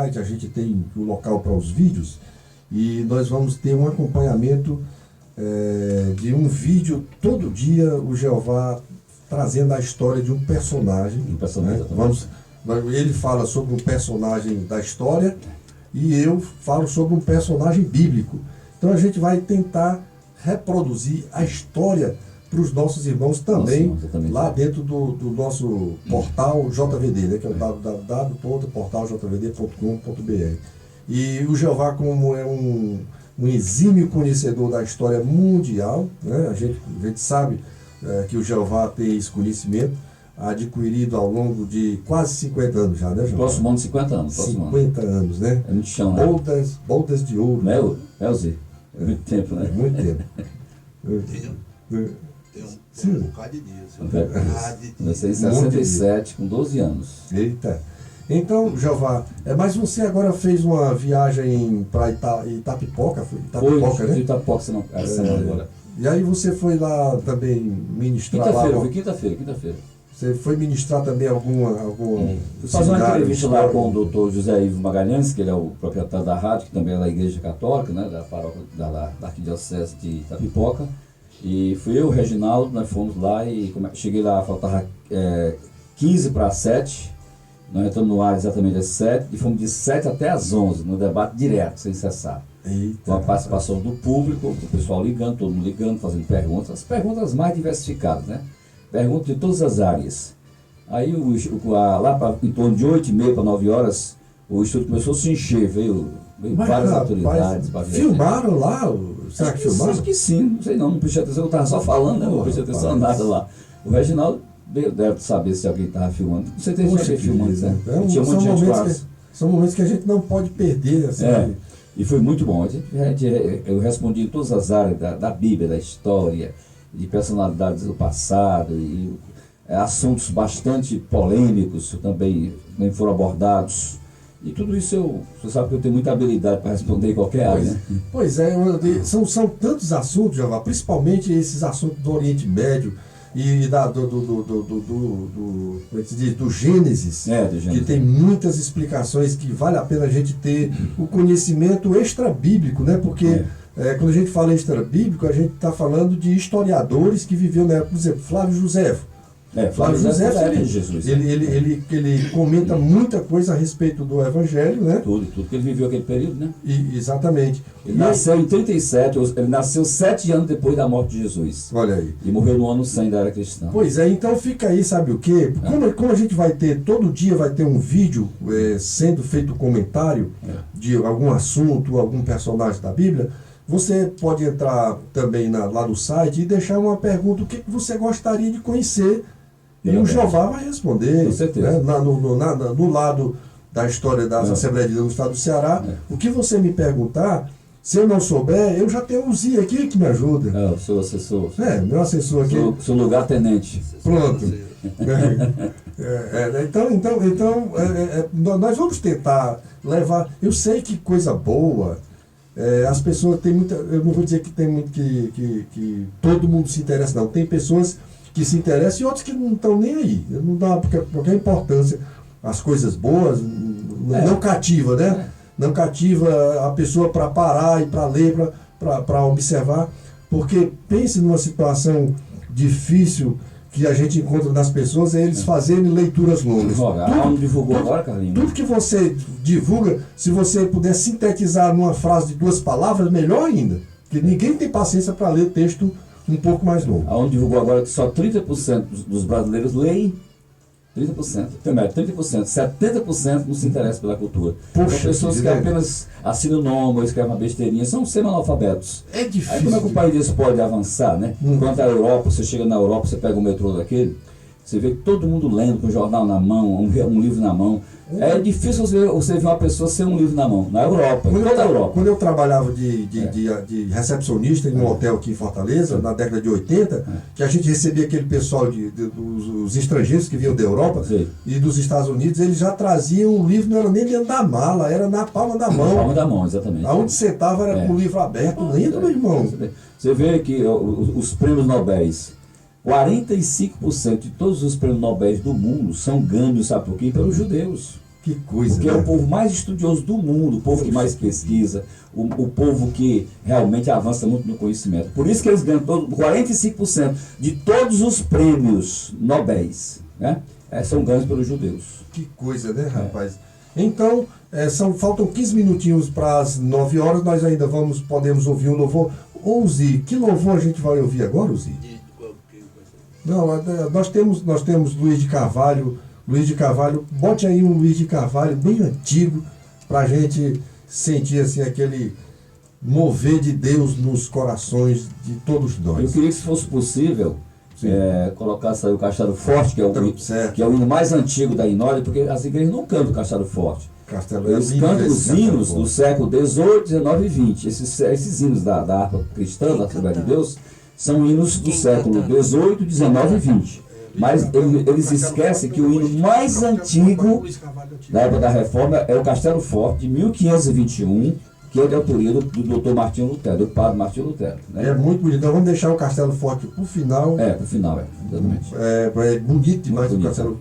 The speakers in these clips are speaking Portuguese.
site, a gente tem o local para os vídeos, e nós vamos ter um acompanhamento de um vídeo todo dia, o Jeová trazendo a história de um personagem. Né? Ele fala sobre um personagem da história e eu falo sobre um personagem bíblico. Então a gente vai tentar reproduzir a história para os nossos irmãos também, lá dentro do nosso portal JVD, né, que é o www.portaljvd.com.br. E o Jeová, como é um exímio conhecedor da história mundial, né, a gente sabe que o Jeová tem esse conhecimento adquirido ao longo de quase 50 anos já, né, Jeová? Próximo ano, 50 anos. 50 anos, né? É muito chão, né? Boldas de ouro. Zé? Muito tempo, né? Muito tempo. Tem um bocado de dias. Comecei em 67, com 12 anos. Eita. Então, Jeová, mas você agora fez uma viagem para Itapipoca, foi? Itapipoca, né? Itapipoca, semana agora. E aí você foi lá também ministrar quinta-feira, lá? eu fui quinta-feira. Você foi ministrar também algum fazer uma entrevista lá com o doutor José Ivo Magalhães, que ele é o proprietário da rádio, que também é da Igreja Católica, né, da paróquia da Arquidiocese de Itapipoca. E fui eu, o Reginaldo, nós fomos lá e cheguei lá, faltava 15 para 7, nós entramos no ar exatamente às 7 e fomos de 7 até às 11, no debate direto, sem cessar. Eita, com a participação do público, o pessoal ligando, todo mundo ligando, fazendo perguntas, as perguntas mais diversificadas, né? Perguntas de todas as áreas. Aí lá em torno de 8h30 para 9 horas, o estúdio começou a se encher, veio várias autoridades. Filmaram lá? Será que filmaram? Acho que sim, não sei não prestei atenção, eu estava só falando, né? Não prestei atenção a nada lá. O Reginaldo deve saber se alguém estava filmando. Com certeza tinha alguém filmando, né? Tinha um monte de gente quase. São momentos que a gente não pode perder, assim. E foi muito bom. Eu respondi em todas as áreas da Bíblia, da história, de personalidades do passado, e assuntos bastante polêmicos também foram abordados. E tudo isso você sabe que eu tenho muita habilidade para responder em qualquer área, né? Pois é, são tantos assuntos, Jeová, principalmente esses assuntos do Oriente Médio e do Gênesis, que tem muitas explicações que vale a pena a gente ter o conhecimento extra-bíblico, né? Porque quando a gente fala extra-bíblico, a gente está falando de historiadores que viveram na época, por exemplo, Flávio Josefo. Flávio Josefo, ele comenta muita coisa a respeito do Evangelho, né? Tudo que ele viveu aquele período, né? Exatamente. Ele nasceu em 37, ele nasceu 7 anos depois da morte de Jesus. Olha aí. E morreu no ano 100 da era cristã. Pois é, então fica aí, sabe o quê? Como a gente vai ter, todo dia vai ter um vídeo sendo feito comentário de algum assunto, algum personagem da Bíblia, você pode entrar também lá no site e deixar uma pergunta, o que você gostaria de conhecer. E o Jeová vai responder. Com certeza. Né? No lado da história das Assembleias de Deus no estado do Ceará, o que você me perguntar, se eu não souber, eu já tenho um Zi aqui que me ajuda. O seu assessor. Meu assessor aqui. Seu lugar-tenente. Pronto. Então, nós vamos tentar levar. Eu sei que coisa boa. As pessoas têm muita. Eu não vou dizer que tem muito que todo mundo se interessa, não. Tem pessoas que se interessam e outros que não estão nem aí. Não dá qualquer importância. As coisas boas não cativa, né? Não cativa a pessoa para parar e para ler, para observar. Porque pense numa situação difícil que a gente encontra nas pessoas, é eles fazerem leituras longas. Não divulgou agora, Carlinhos? Tudo que você divulga, se você puder sintetizar numa frase de 2 palavras, melhor ainda. Porque ninguém tem paciência para ler texto um pouco mais longo. A ONU divulgou agora que só 30% dos brasileiros leem. 30%, 70% não se interessa pela cultura. São pessoas que apenas assinam o nome ou escrevem uma besteirinha, são semi-analfabetos. É difícil. Aí como é que o país desse pode avançar, né? Enquanto a Europa, você chega na Europa, você pega o metrô daquele, você vê todo mundo lendo, com um jornal na mão, um livro na mão. É difícil você ver uma pessoa sem um livro na mão. Na Europa, em toda a Europa. Quando eu trabalhava de recepcionista em um hotel aqui em Fortaleza, na década de 80, que a gente recebia aquele pessoal dos estrangeiros que vinham da Europa e dos Estados Unidos, eles já traziam o livro, não era nem dentro da mala, era na palma da mão. Na palma da mão, exatamente. Aonde sentava era com o livro aberto, lendo, meu irmão. Você vê que os prêmios Nobel, 45% de todos os prêmios Nobel do mundo são ganhos, sabe por quê? Pelos judeus. Que coisa, Porque né? é o povo mais estudioso do mundo, o povo que mais pesquisa, o povo que realmente avança muito no conhecimento. Por isso que eles ganham 45% de todos os prêmios nobéis, né? São ganhos pelos judeus. Que coisa, né, rapaz? Então, faltam 15 minutinhos para as 9 horas, nós ainda podemos ouvir um louvor. Ô, Zi, que louvor a gente vai ouvir agora, Zi? Não, nós temos Luiz de Carvalho. Luiz de Carvalho, bote aí um Luiz de Carvalho bem antigo, para a gente sentir assim, aquele mover de Deus nos corações de todos nós. Eu queria que, se fosse possível, colocasse aí o Castelo Forte, que é o hino mais antigo da Inólia, porque as igrejas não cantam o Castelo Forte. Eles cantam os hinos do século XVIII, XIX e XX. Esses hinos da harpa cristã, da Assembleia de Deus, são hinos do século XVIII, XIX e XX. Mas eles esquecem que o hino mais antigo da época da Reforma é o Castelo Forte, de 1521, que é de autoria do Dr. Martinho Lutero, do padre Martinho Lutero. Né? É muito bonito. Então vamos deixar o Castelo Forte para o final. Para o final, exatamente. É bonito demais o Castelo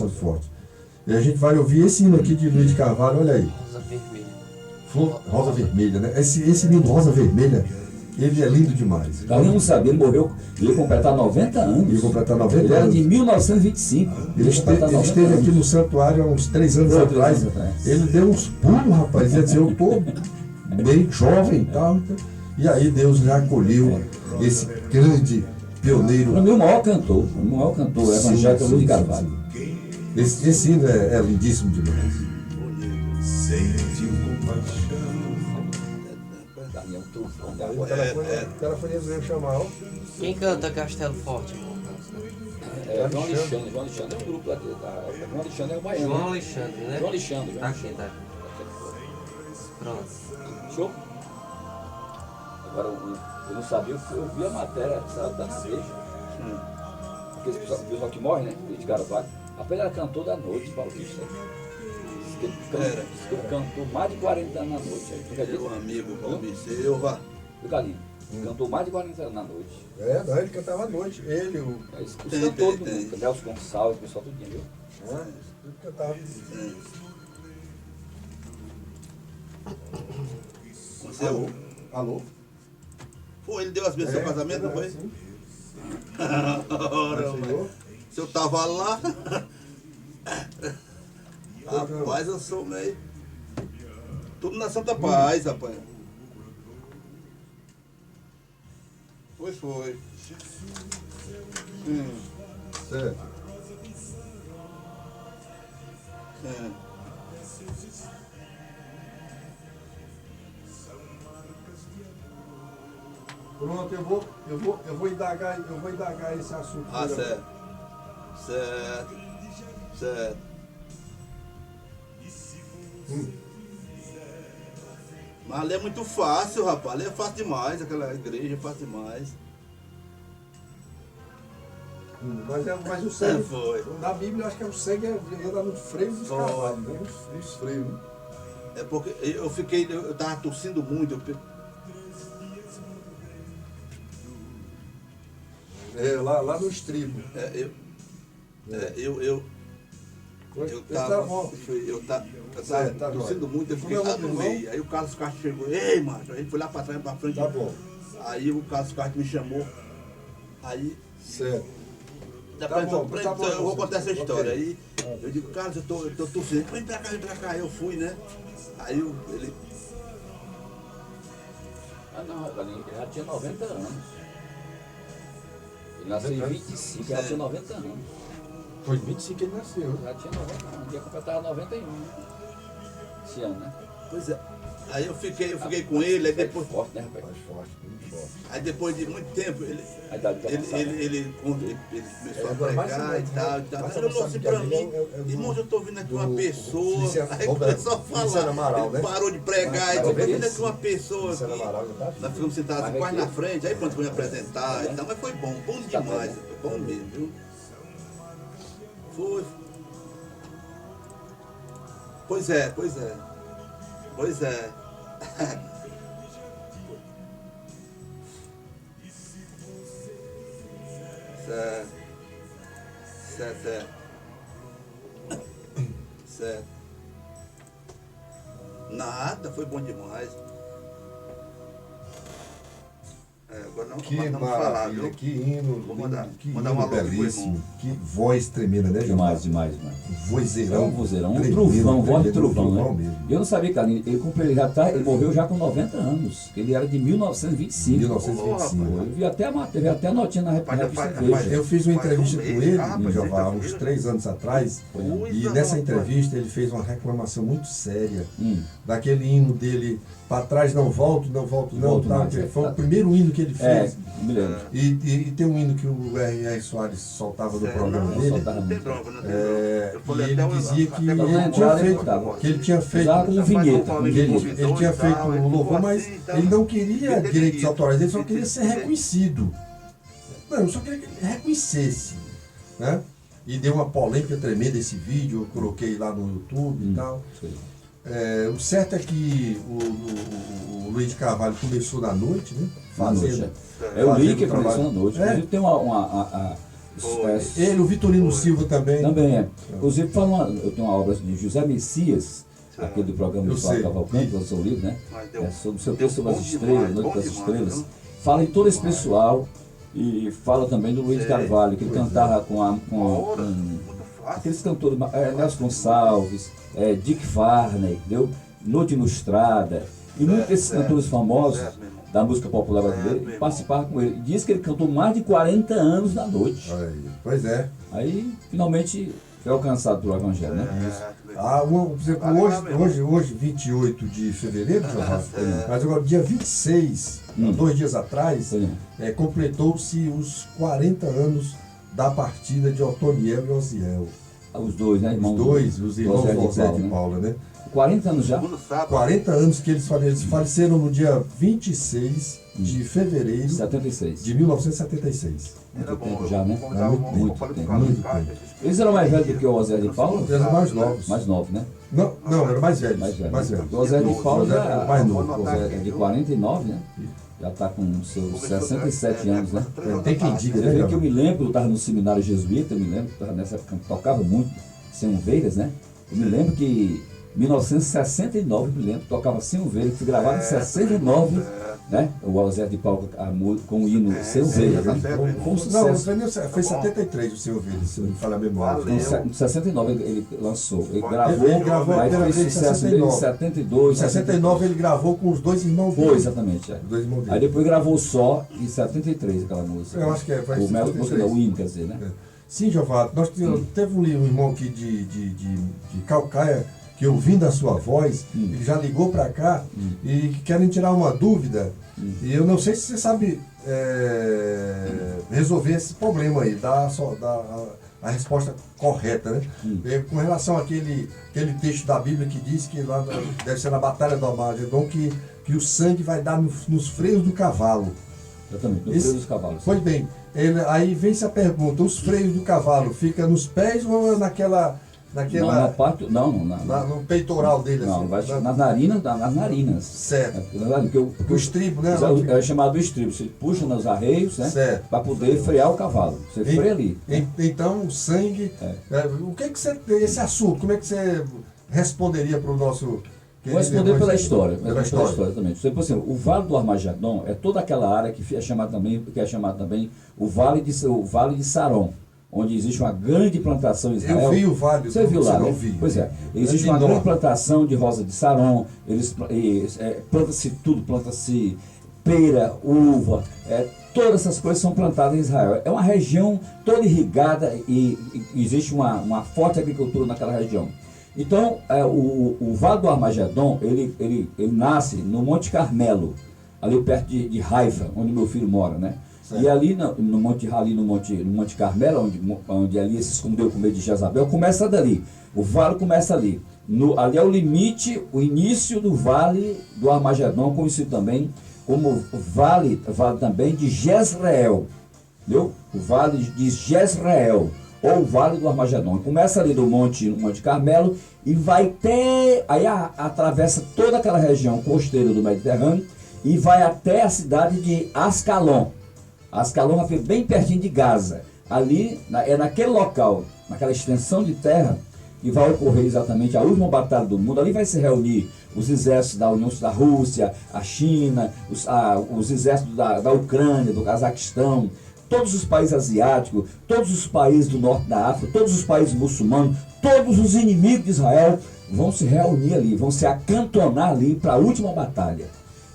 Forte. E a gente vai ouvir esse hino aqui de Luiz de Carvalho, olha aí. Rosa Vermelha. Rosa Vermelha, né? Esse lindo Rosa Vermelha, ele é lindo demais. Carlinhos não sabia, ele morreu, ele ia completar 90 anos. Ele ia completar 90 anos. Ele era de 1925. Ele esteve aqui no santuário há uns 3 anos atrás. Ele deu uns pulos, rapaz. Dizia assim, eu tô bem jovem e tal. E aí Deus já acolheu esse grande pioneiro. Para mim, o maior cantor evangélico é o Luiz de Carvalho. Esse hino é lindíssimo demais. Sente compaixão. O telefone veio chamar, ó. Quem canta Castelo Forte, irmão? João Alexandre. João Alexandre é um grupo lá João Alexandre é o baiano. João Alexandre, né? João Alexandre. Tá aqui. Pronto. Show? Agora, eu não sabia, eu vi a matéria, sabe, da Veja. Porque esse pessoal que morre, né? De Carvalho. Rapaz, era cantor da noite, paulista. Diz que ele cantou mais de 40 anos na noite. Meu amigo, Palmiceu, vá. Do Galinho. Cantou mais de 40 anos na noite. Não, ele cantava à noite. Ele, o Os cantores do mundo, Nelson Gonçalves, o pessoal tudinho, viu? ele cantava. Alô? Pô, ele deu as bênçãos ao casamento, não foi? Sim. Ora, mas se eu tava lá. Rapaz, eu sou meio. Tudo na Santa Paz, rapaz. Foi. Certo. Pronto, eu vou indagar esse assunto. Certo. Mas ali é muito fácil, rapaz. Ali é fácil demais, aquela igreja é fácil demais. Mas o sangue, Foi. na Bíblia, eu acho que o sangue anda no freio dos cavalos, né? Nos freios, né? É porque eu tava tossindo muito. Lá no estribo. Eu tava tossindo muito, eu fiquei lá no meio. Aí o Carlos Castro chegou, ei, macho, a gente foi lá pra trás, pra frente. Tá bom. Aí o Carlos Castro me chamou. Aí. Certo. Depois Tá bom, eu vou contar essa história. Okay. Aí eu digo, Carlos, eu tô tossindo. Vem pra cá. Aí eu fui, né? Aí ele. Não, Galinho, ele já tinha 90 anos. Ele nasceu em 25, já tinha 90 anos. Foi 25 que ele nasceu. Já tinha 90 anos, dia completava 91. Esse ano, né? Pois é. Aí eu fiquei com ele, aí depois. Forte, né, rapaz? Mais forte, muito forte. Aí depois de muito tempo, ele começou a Agora, pregar e tal. mas Aí ele falou assim pra mim, irmão, eu tô vindo aqui uma pessoa. Aí começou a falar. Ele parou de pregar, e disse, tô vindo aqui uma pessoa aqui. Nós ficamos sentados assim, quase na frente, aí pronto, foi me apresentar e tal, mas foi bom demais, foi bom mesmo, viu? Foi. Pois é. Certo. Nada, foi bom demais. Agora não, Que maravilha, falar, que hino, vou mandar que um hino alô belíssimo, que voz tremenda, né, Demais, Gilmar? demais, demais. Vozeirão. Um vozeirão, um tremendo, trovão, voz de tremendo, trovão, trovão né? mesmo. Eu não sabia, cara, ele comprou, ele morreu já com 90 anos. Ele era de 1925. 1925. Eu vi até teve até a notinha na revista Veja. Eu fiz uma entrevista com ele, rapaz, Jeová, há uns sexta-feira. 3 anos atrás, e nessa entrevista ele fez uma reclamação muito séria daquele hino dele, "Pra trás não volto, não volto, não", Volto tá? mais, Que é. foi o primeiro hino que ele fez. Me lembro. E tem um hino que o R.R. Soares soltava no programa Não, dele. soltava não tem muito. bronca, não tem É, bronca. Eu e falei ele até dizia que até ele na tinha entrada ele feito, botava. que ele tinha feito, Usava como vinheta. ele tinha feito o louvor, mas ele não queria direitos autorais, ele só queria ser reconhecido. Não, só queria que ele reconhecesse, né? E deu uma polêmica tremenda esse vídeo, eu coloquei lá no YouTube e tal. O certo é que o Luiz de Carvalho começou na noite, né? Fazendo. É o Lee que trabalho. começou na noite. É? Inclusive tem Ele, o Vitorino Silva também. também é. Inclusive eu tenho uma obra de José Messias, aquele do programa Eu do Flávio sei. Cavalcante, que lançou o livro, né? Mas deu- Sobre o seu deu texto sobre as bom estrelas, demais, Noite bom das demais, Estrelas. viu? Fala em todo esse pessoal e fala também do Luiz de Carvalho, que ele cantava com Ora, muito fácil. aqueles cantores, Nelson Gonçalves, Dick Farney, entendeu? Noite Ilustrada, e muitos desses cantores famosos certo, meu irmão. da música popular brasileira meu irmão. participaram com ele. Diz que ele cantou mais de 40 anos na noite. Aí, pois é. Aí, finalmente, foi alcançado pelo Evangelho, né? Por exemplo, hoje 28 de fevereiro, mas agora dia 26, 2 dias atrás, Sim. completou-se os 40 anos da partida de Otoniel e Osiel. Os dois, né, irmãos? Os irmãos José de Paula, né? 40 anos já? Segundo sábado. 40 anos que eles faleceram no dia 26 de fevereiro 76. de 1976. Era bom, tempo já, né? Muito tempo. Eles eram mais velhos do que o José de Paula? Eles eram mais novos. Mais novos, né? Não, eram mais velhos. Mais velhos. Mais velhos. O José de Paula José era mais novo. o José é de 49, né? Já está com seus 67 anos, né? Tem quem diga, Você né, vê que eu Gabriel? me lembro, eu estava no seminário jesuíta, eu me lembro, que nessa época eu tocava muito, sem ovelhas, né? Eu me lembro que em 1969, me lembro, tocava Sem Ovelha, que foi gravado em 69, né? O José de Paula com o hino Sem Ovelhas, né? Com Não, sucesso. foi 73 o seu vídeo, se não me falha a memória. Em 69 ele lançou, ele Ele gravou mas pela fez vez em sucesso dele em 72. 72, Em 69 ele gravou com os dois irmãos Foi, dele. exatamente. É. Os dois irmãos Aí dele. depois gravou só em 73 aquela música. Eu acho que foi o Mel 73. música da Win, quer dizer, né? Sim, Jeová, nós teve um irmão aqui de Calcaia que ouvindo a sua voz, ele já ligou para cá e querem tirar uma dúvida. E eu não sei se você sabe resolver esse problema aí, dar a resposta correta, né? Com relação àquele texto da Bíblia que diz que lá deve ser na Batalha do Armagedon que o sangue vai dar nos freios do cavalo. Exatamente, no Esse- freio dos cavalos. Pois bem, aí vem-se a pergunta, os freios do cavalo ficam nos pés ou naquela Não, na parte, não, no peitoral dele? não, assim, vai na- nas narinas. Certo. Porque O estribo, né? é chamado estribo. Você puxa nos arreios, né? Certo. Para poder frear o cavalo. Você freia ali. Então, o sangue... o que você... Esse assunto, como é que você responderia para o nosso... Vou responder pela história. Pela história. Também. Por exemplo, o Vale do Armagedon é toda aquela área que é chamada também o Vale de Saron, onde existe uma grande plantação em Israel. Eu vi o Vale. Você viu lá, não né? vi. Pois é. Existe uma grande plantação de rosa de Saron. Planta-se tudo, planta-se pera, uva, todas essas coisas são plantadas em Israel. É uma região toda irrigada e existe uma forte agricultura naquela região. Então, o Vale do Armagedon, ele nasce no Monte Carmelo, ali perto de Haifa, onde meu filho mora, né? Certo. E ali no Monte Carmelo, onde ali se escondeu com medo de Jezabel, começa dali. O vale começa ali. Ali é o limite, o início do Vale do Armagedon, conhecido também como vale também de Jezreel. Entendeu? O Vale de Jezreel, ou o Vale do Armagedon. Começa ali do Monte Carmelo e vai aí atravessa toda aquela região costeira do Mediterrâneo e vai até a cidade de Ascalon. Ascalon fica bem pertinho de Gaza. Ali é naquele local, naquela extensão de terra, que vai ocorrer exatamente a última batalha do mundo. Ali vai se reunir os exércitos da União da Rússia, a China, os exércitos da Ucrânia, do Cazaquistão, todos os países asiáticos, todos os países do norte da África, todos os países muçulmanos, todos os inimigos de Israel vão se reunir ali, vão se acantonar ali para a última batalha.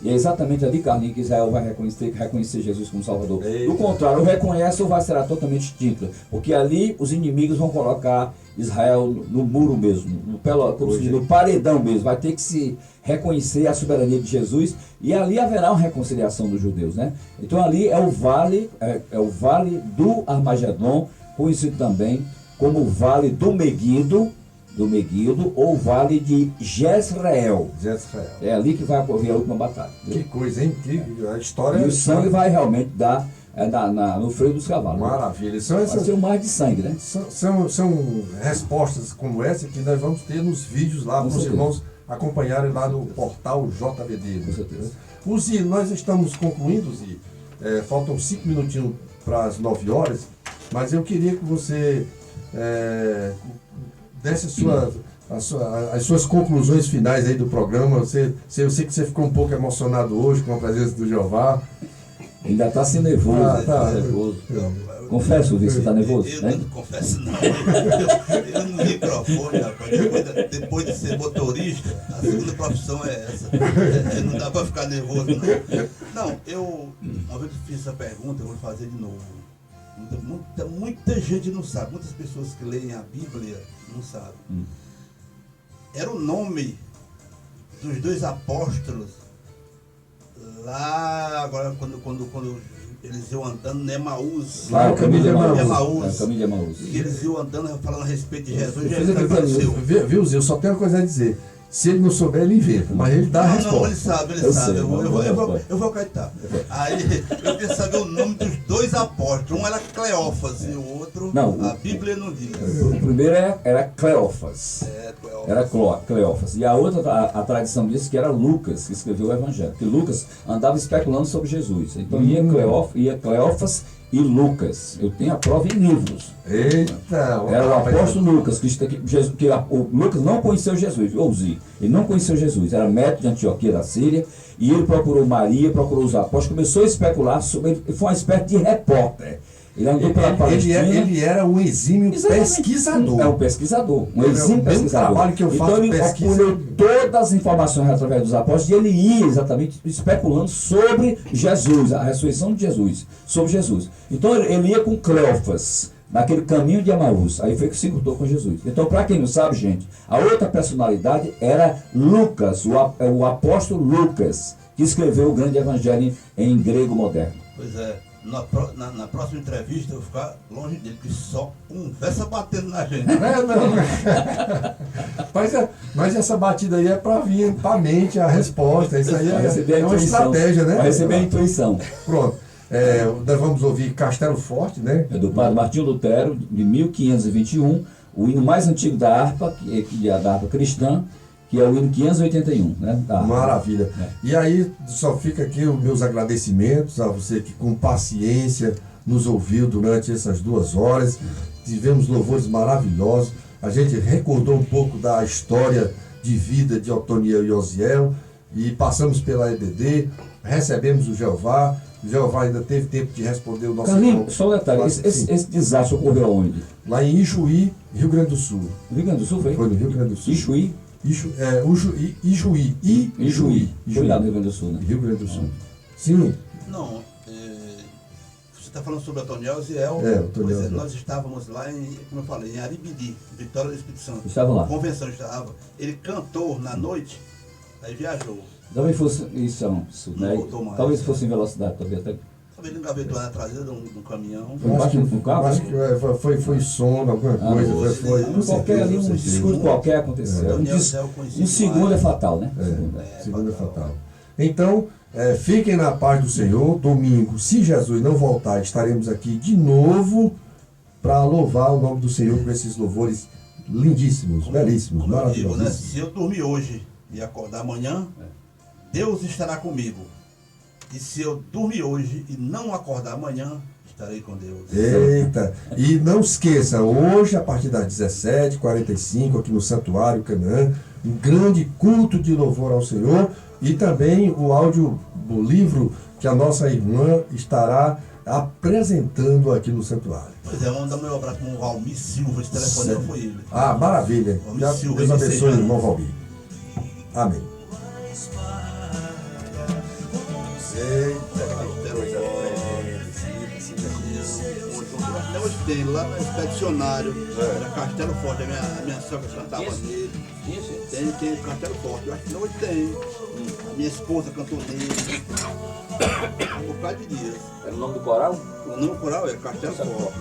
E é exatamente ali, Carlinhos, que Israel vai reconhecer Jesus como Salvador. Do contrário, ou reconhece ou vai ser totalmente extinto. Porque ali os inimigos vão colocar Israel no muro mesmo, no paredão mesmo. Vai ter que se reconhecer a soberania de Jesus e ali haverá uma reconciliação dos judeus, né? Então ali é o vale do Armagedon, conhecido também como o Vale do Meguido, ou Vale de Jezreel. É ali que vai ocorrer a última batalha. Que coisa, hein? A história... E o sangue vai realmente dar no freio dos cavalos. Maravilha. Vai ser um mar de sangue, né? São respostas como essa que nós vamos ter nos vídeos lá, para os irmãos acompanharem lá no portal JVD. Com certeza. Uzi, nós estamos concluindo, Uzi. Faltam 5 minutinhos para as 9 horas, mas eu queria que você desse as suas conclusões finais aí do programa. Eu sei que você ficou um pouco emocionado hoje com a presença do Jeová. Ainda está assim nervoso. Tá nervoso. Confesso, Vitor, você está nervoso? Eu né? não confesso não. Eu no microfone, rapaz, depois de ser motorista, a segunda profissão é essa. Não dá para ficar nervoso não. Não, uma vez que fiz essa pergunta, eu vou fazer de novo. Muita gente não sabe, muitas pessoas que leem a Bíblia não sabem. Era o nome dos 2 apóstolos lá, agora quando eles iam andando em Emaús. Lá, o caminho de Emaús. E eles iam andando falando a respeito de Jesus. Viu, Zé? Eu só tenho uma coisa a dizer. Se ele não souber, ele inventa, mas ele dá a resposta. Não, ele sabe. Eu vou acreditar. Aí eu queria saber o nome dos 2 apóstolos. Um era Cleófas e o outro, a Bíblia não diz. O primeiro era Cleófas. Cleófas. Era Cleófas. E a outra, a tradição diz que era Lucas, que escreveu o Evangelho. Porque Lucas andava especulando sobre Jesus. Então ia Cleófas e Lucas. Eu tenho a prova em livros. Eita! Era o apóstolo Lucas, que o Lucas não conheceu Jesus, ele não conheceu Jesus, era médico de Antioquia da Síria, e ele procurou Maria, procurou os apóstolos, começou a especular sobre ele, foi uma espécie de repórter. Ele andou pela Palestina. Ele era um exímio pesquisador. É um pesquisador, um exímio pesquisador. Trabalho que eu faço, então ele apurou todas as informações através dos apóstolos e ele ia exatamente especulando sobre Jesus, a ressurreição de Jesus, sobre Jesus. Então ele ia com Cleófas, naquele caminho de Emaús, aí foi que se encontrou com Jesus. Então, para quem não sabe, gente, a outra personalidade era Lucas, o apóstolo Lucas, que escreveu o grande evangelho em grego moderno. Pois é. Na próxima entrevista eu vou ficar longe dele, porque só conversa batendo na gente. Mas essa batida aí é para vir para a mente a resposta. Isso aí é uma estratégia, né? Vai receber a intuição. Pronto. Nós vamos ouvir Castelo Forte, né? É do padre Martinho Lutero, de 1521, o hino mais antigo da harpa, que é da harpa cristã, que é o hino 581, né? Maravilha. E aí só fica aqui os meus agradecimentos a você que com paciência nos ouviu durante essas 2 horas. Tivemos louvores maravilhosos. A gente recordou um pouco da história de vida de Otoniel e Osiel e passamos pela EBD, recebemos o Jeová. O Jeová ainda teve tempo de responder o nosso... Carlinhos, só um detalhe, esse desastre ocorreu aonde? Lá em Ijuí, Rio Grande do Sul. Rio Grande do Sul, foi? Foi no Rio Grande do Sul. Ijuí? Ijuí. Foi lá no Rio Grande do Sul, né? Rio Grande do Sul. Sim. Não, você está falando sobre Otoniel e Ziel. Nós estávamos lá como eu falei, em Aribidi, Vitória do Espírito Santo. Estava lá. Convenção estava. Ele cantou na noite, aí viajou. Talvez fosse isso, né? Talvez fosse em velocidade, talvez até. Talvez ele engavetou na traseira de um caminhão. Foi embaixo do carro? Acho que foi sono, alguma coisa. Um descuido qualquer aconteceu. Um segundo é fatal, né? Segundo é fatal. Então, fiquem na paz do Senhor. Domingo, se Jesus não voltar, estaremos aqui de novo para louvar o nome do Senhor com esses louvores lindíssimos, belíssimos, maravilhosos. Digo, né? Se eu dormir hoje e acordar amanhã, Deus estará comigo. E se eu dormir hoje e não acordar amanhã, estarei com Deus. Eita! E não esqueça, hoje, a partir das 17h45, aqui no Santuário Canaã, um grande culto de louvor ao Senhor e também o áudio do livro que a nossa irmã estará apresentando aqui no santuário. Pois é, vamos dar meu abraço para o Valmir Silva, esse telefone foi ele. Ah, maravilha. Valmir Silva, Deus abençoe, seja. irmão Valmir. Amém. Até hoje tem, lá no expedicionário, era Castelo Forte, a minha sogra cantava nele. Tem Castelo Forte, eu acho que hoje tem. A minha esposa cantou nele. Um bocado de dias. Era o nome do coral? O nome do coral é Castelo Forte.